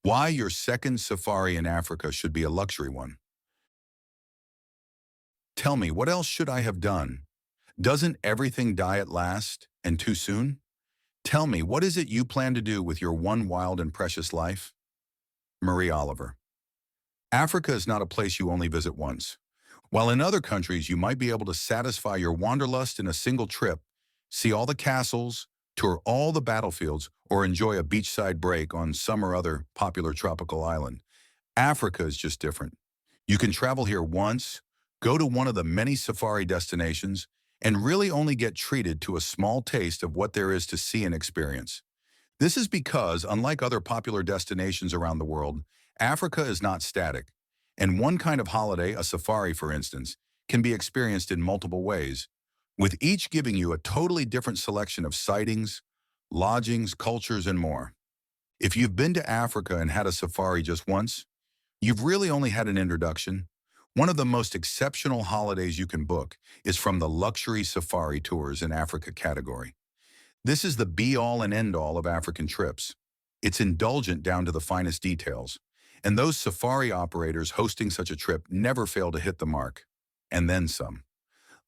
Why your second safari in Africa should be a luxury one. Tell me, what else should I have done? Doesn't everything die at last and too soon? Tell me, what is it you plan to do with your one wild and precious life? Marie Oliver. Africa is not a place you only visit once. While in other countries you might be able to satisfy your wanderlust in a single trip, see all the castles, tour all the battlefields, or enjoy a beachside break on some or other popular tropical island, Africa is just different. You can travel here once, go to one of the many safari destinations, and really only get treated to a small taste of what there is to see and experience. This is because, unlike other popular destinations around the world, Africa is not static. And one kind of holiday, a safari for instance, can be experienced in multiple ways, with each giving you a totally different selection of sightings, lodgings, cultures, and more. If you've been to Africa and had a safari just once, you've really only had an introduction. One of the most exceptional holidays you can book is from the luxury safari tours in Africa category. This is the be-all and end-all of African trips. It's indulgent down to the finest details, and those safari operators hosting such a trip never fail to hit the mark. And then some.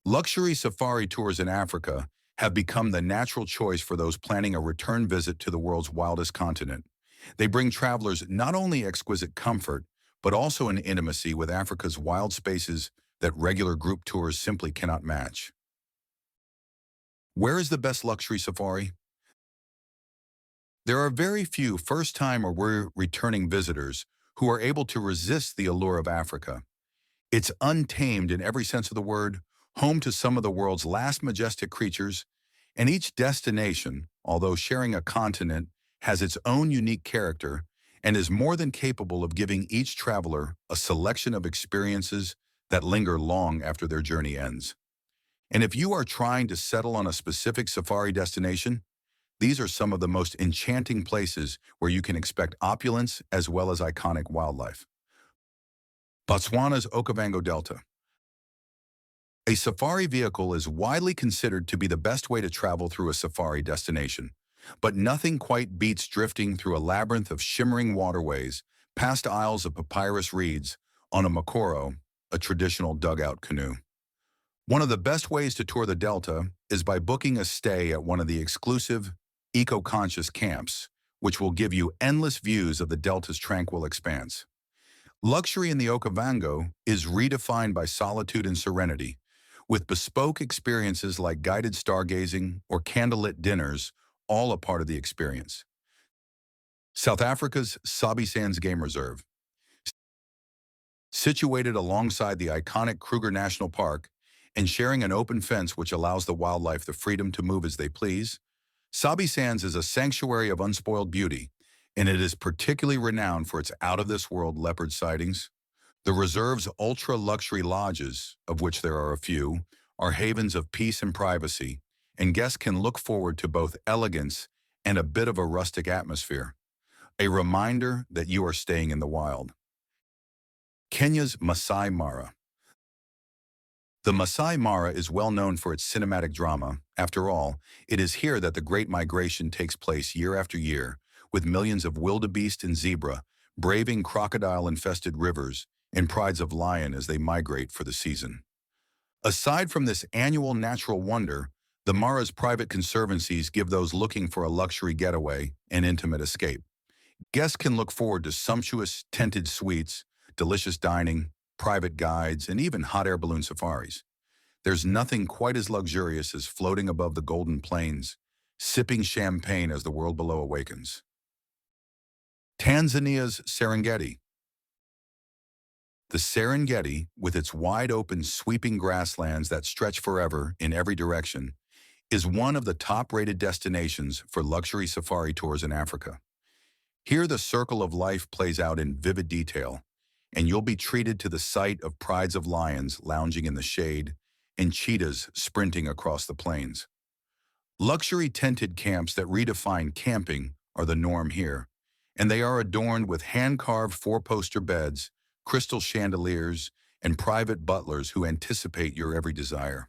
Luxury safari tours in Africa have become the natural choice for those planning a return visit to the world's wildest continent. They bring travelers not only exquisite comfort, but also an intimacy with Africa's wild spaces that regular group tours simply cannot match. Where is the best luxury safari? There are very few first-time or returning visitors who are able to resist the allure of Africa. It's untamed in every sense of the word, home to some of the world's last majestic creatures, and each destination, although sharing a continent, has its own unique character and is more than capable of giving each traveler a selection of experiences that linger long after their journey ends. And if you are trying to settle on a specific safari destination, these are some of the most enchanting places where you can expect opulence as well as iconic wildlife. Botswana's Okavango Delta. A safari vehicle is widely considered to be the best way to travel through a safari destination, but nothing quite beats drifting through a labyrinth of shimmering waterways, past aisles of papyrus reeds, on a makoro, a traditional dugout canoe. One of the best ways to tour the Delta is by booking a stay at one of the exclusive, eco-conscious camps, which will give you endless views of the Delta's tranquil expanse. Luxury in the Okavango is redefined by solitude and serenity, with bespoke experiences like guided stargazing or candlelit dinners, all a part of the experience. South Africa's Sabi Sands Game Reserve. Situated alongside the iconic Kruger National Park and sharing an open fence which allows the wildlife the freedom to move as they please, Sabi Sands is a sanctuary of unspoiled beauty, and it is particularly renowned for its out-of-this-world leopard sightings. The reserve's ultra-luxury lodges, of which there are a few, are havens of peace and privacy, and guests can look forward to both elegance and a bit of a rustic atmosphere, a reminder that you are staying in the wild. Kenya's Masai Mara. The Masai Mara is well known for its cinematic drama. After all, it is here that the Great Migration takes place year after year, with millions of wildebeest and zebra braving crocodile-infested rivers and prides of lion as they migrate for the season. Aside from this annual natural wonder, the Mara's private conservancies give those looking for a luxury getaway an intimate escape. Guests can look forward to sumptuous, tented suites, delicious dining, private guides, and even hot air balloon safaris. There's nothing quite as luxurious as floating above the golden plains, sipping champagne as the world below awakens. Tanzania's Serengeti. The Serengeti, with its wide-open, sweeping grasslands that stretch forever in every direction, is one of the top-rated destinations for luxury safari tours in Africa. Here the circle of life plays out in vivid detail, and you'll be treated to the sight of prides of lions lounging in the shade and cheetahs sprinting across the plains. Luxury tented camps that redefine camping are the norm here, and they are adorned with hand-carved four-poster beds, crystal chandeliers, and private butlers who anticipate your every desire.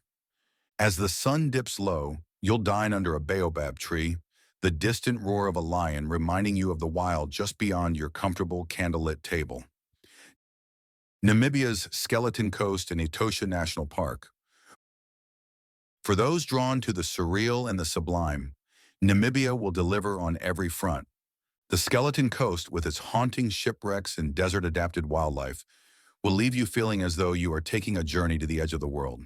As the sun dips low, you'll dine under a baobab tree, the distant roar of a lion reminding you of the wild just beyond your comfortable candlelit table. Namibia's Skeleton Coast and Etosha National Park. For those drawn to the surreal and the sublime, Namibia will deliver on every front. The Skeleton Coast, with its haunting shipwrecks and desert-adapted wildlife, will leave you feeling as though you are taking a journey to the edge of the world.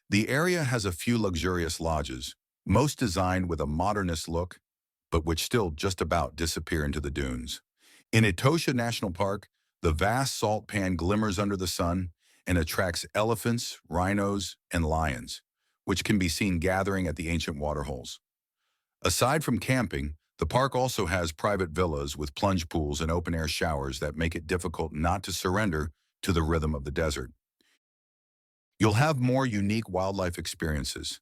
The area has a few luxurious lodges, most designed with a modernist look, but which still just about disappear into the dunes. In Etosha National Park, the vast salt pan glimmers under the sun and attracts elephants, rhinos, and lions, which can be seen gathering at the ancient waterholes. Aside from camping, the park also has private villas with plunge pools and open-air showers that make it difficult not to surrender to the rhythm of the desert. You'll have more unique wildlife experiences.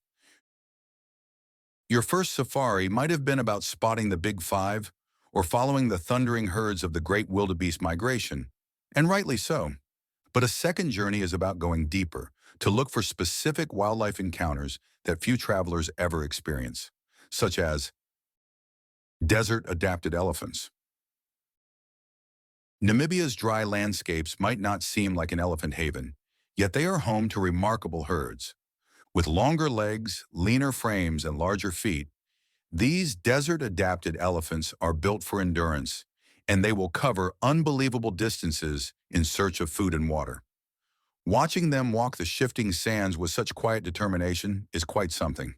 Your first safari might have been about spotting the Big Five or following the thundering herds of the great wildebeest migration, and rightly so. But a second journey is about going deeper, to look for specific wildlife encounters that few travelers ever experience, such as desert-adapted elephants. Namibia's dry landscapes might not seem like an elephant haven, yet they are home to remarkable herds. With longer legs, leaner frames, and larger feet, these desert-adapted elephants are built for endurance, and they will cover unbelievable distances in search of food and water. Watching them walk the shifting sands with such quiet determination is quite something.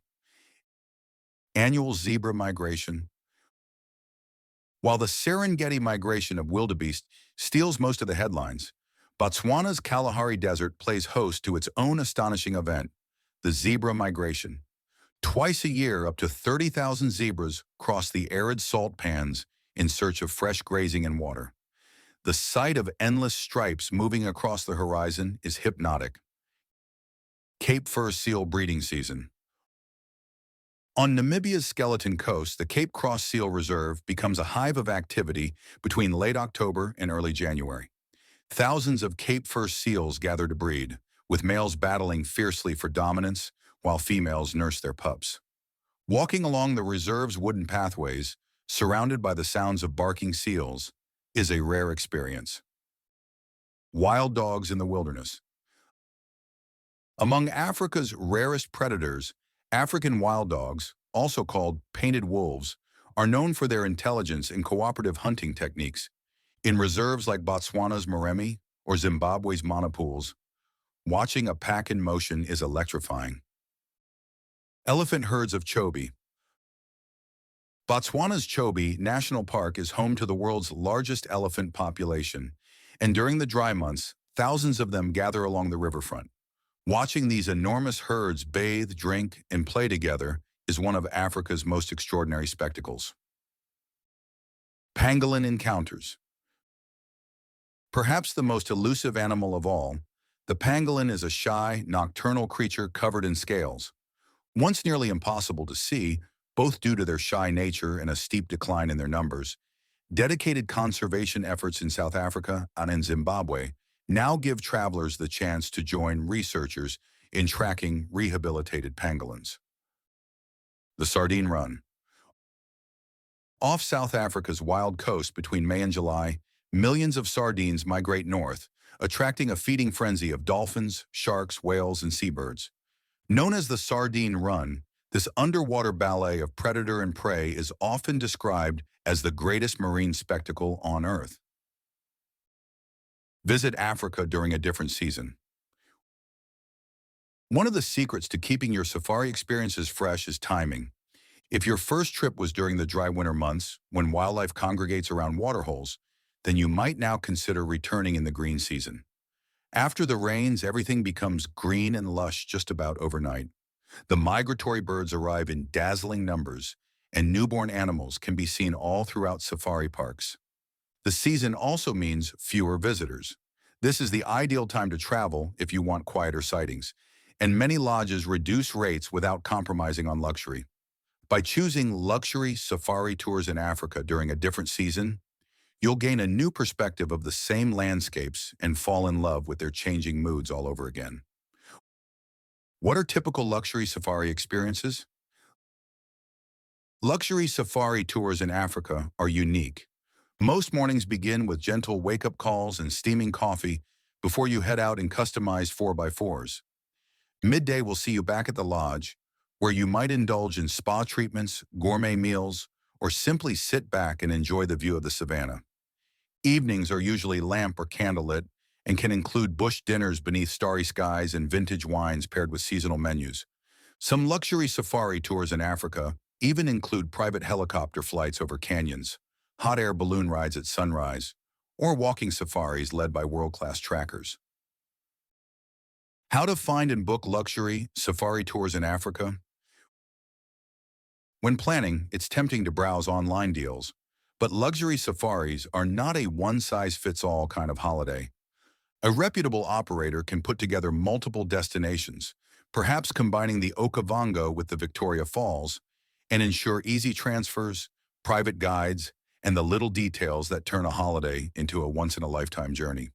Annual zebra migration. While the Serengeti migration of wildebeest steals most of the headlines, Botswana's Kalahari Desert plays host to its own astonishing event, the zebra migration. Twice a year, up to 30,000 zebras cross the arid salt pans in search of fresh grazing and water. The sight of endless stripes moving across the horizon is hypnotic. Cape Fur Seal breeding season. On Namibia's Skeleton Coast, the Cape Cross Seal Reserve becomes a hive of activity between late October and early January. Thousands of Cape Fur seals gather to breed, with males battling fiercely for dominance while females nurse their pups. Walking along the reserve's wooden pathways, surrounded by the sounds of barking seals, is a rare experience. Wild dogs in the wilderness. Among Africa's rarest predators, African wild dogs, also called painted wolves, are known for their intelligence and cooperative hunting techniques. In reserves like Botswana's Moremi or Zimbabwe's Monopools, watching a pack in motion is electrifying. Elephant herds of Chobe. Botswana's Chobe National Park is home to the world's largest elephant population, and during the dry months, thousands of them gather along the riverfront. Watching these enormous herds bathe, drink, and play together is one of Africa's most extraordinary spectacles. Pangolin encounters. Perhaps the most elusive animal of all, the pangolin is a shy, nocturnal creature covered in scales. Once nearly impossible to see, both due to their shy nature and a steep decline in their numbers, dedicated conservation efforts in South Africa and in Zimbabwe now give travelers the chance to join researchers in tracking rehabilitated pangolins. The Sardine Run. Off South Africa's wild coast between May and July, millions of sardines migrate north, attracting a feeding frenzy of dolphins, sharks, whales, and seabirds. Known as the Sardine Run, this underwater ballet of predator and prey is often described as the greatest marine spectacle on Earth. Visit Africa during a different season. One of the secrets to keeping your safari experiences fresh is timing. If your first trip was during the dry winter months, when wildlife congregates around waterholes, then you might now consider returning in the green season. After the rains, everything becomes green and lush just about overnight. The migratory birds arrive in dazzling numbers, and newborn animals can be seen all throughout safari parks. The season also means fewer visitors. This is the ideal time to travel if you want quieter sightings, and many lodges reduce rates without compromising on luxury. By choosing luxury safari tours in Africa during a different season, you'll gain a new perspective of the same landscapes and fall in love with their changing moods all over again. What are typical luxury safari experiences? Luxury safari tours in Africa are unique. Most mornings begin with gentle wake-up calls and steaming coffee before you head out in customized 4x4s. Midday will see you back at the lodge, where you might indulge in spa treatments, gourmet meals, or simply sit back and enjoy the view of the savannah. Evenings are usually lamp or candlelit and can include bush dinners beneath starry skies and vintage wines paired with seasonal menus. Some luxury safari tours in Africa even include private helicopter flights over canyons, hot air balloon rides at sunrise, or walking safaris led by world-class trackers. How to find and book luxury safari tours in Africa? When planning, it's tempting to browse online deals, but luxury safaris are not a one-size-fits-all kind of holiday. A reputable operator can put together multiple destinations, perhaps combining the Okavango with the Victoria Falls, and ensure easy transfers, private guides, and the little details that turn a holiday into a once-in-a-lifetime journey.